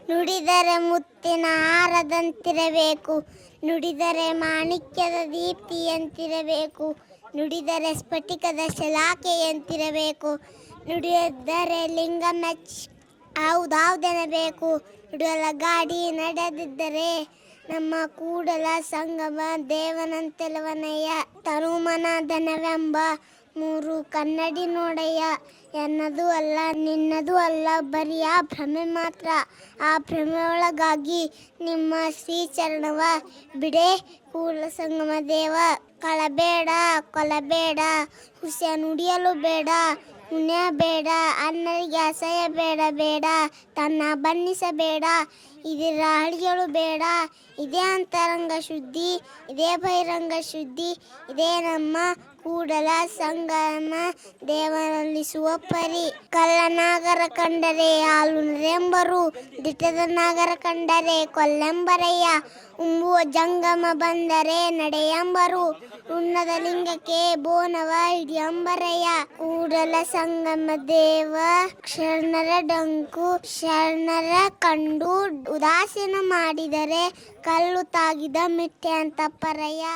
ನುಡಿದರೆ ಮುತ್ತಿನ ಹಾರದಂತಿರಬೇಕು, ನುಡಿದರೆ ಮಾಣಿಕ್ಯದ ದೀಪ್ತಿಯಂತಿರಬೇಕು, ನುಡಿದರೆ ಸ್ಫಟಿಕದ ಶಲಾಕೆಯಂತಿರಬೇಕು, ನುಡಿದರೆ ಲಿಂಗ ಮೆಚ್ ಹೌದೆನಬೇಕು, ನುಡಿಯಲ ಗಾಡಿ ನಡೆದಿದ್ದರೆ ನಮ್ಮ ಕೂಡಲ ಸಂಗಮ ದೇವನಂತೆಲವನಯ್ಯ. ತನುಮನ ಧನವೆಂಬ ಮೂರು ಕನ್ನಡಿ ನೋಡಯ್ಯ, ಎನ್ನದು ಅಲ್ಲ ನಿನ್ನದು ಅಲ್ಲ ಬರೀ ಆ ಭ್ರಮೆ ಮಾತ್ರ. ಆ ಭ್ರಮೆಯೊಳಗಾಗಿ ನಿಮ್ಮ ಶ್ರೀಚರಣವ ಬಿಡೆ ಕೂಡಲ ಸಂಗಮ ದೇವ. ಕಳಬೇಡ ಕೊಲಬೇಡ, ಹುಸಿಯ ನುಡಿಯಲು ಬೇಡ, ಬೇಡ, ಅನ್ನರಿಗೆ ಅಸಹ್ಯ ಬೇಡ, ತನ್ನ ಬಣ್ಣಿಸಬೇಡ, ಇದರ ಹಳಿಗಳು ಬೇಡ. ಇದೇ ಅಂತರಂಗ ಶುದ್ಧಿ, ಇದೇ ಬಹಿರಂಗ ಶುದ್ಧಿ, ಇದೇ ನಮ್ಮ ಕೂಡಲ ಸಂಗಮ ದೇವನಲ್ಲಿಸುವ ಪರಿ. ಕಳ್ಳನಾಗರ ಕಂಡರೆ ಹಾಲು ನರೆಂಬರು, ದಿಟ್ಟದ ನಾಗರ ಕಂಡರೆ ಕೊಲ್ಲೆಂಬರಯ್ಯ. ಉಂಬುವ ಜಂಗಮ ಬಂದರೆ ನಡೆಯಂಬರು, ಉಣ್ಣದ ಲಿಂಗಕ್ಕೆ ಬೋನವ ಹಿಡಿಯಂಬರಯ್ಯ. ಕೂಡಲ ಸಂಗಮ ದೇವ ಶರಣರ ಡಂಕು, ಶರಣರ ಕಂಡು ಉದಾಸೀನ ಮಾಡಿದರೆ ಕಲ್ಲು ತಾಗಿದ ಮಿಟ್ಟೆ ಅಂತ ಪರಯ್ಯ.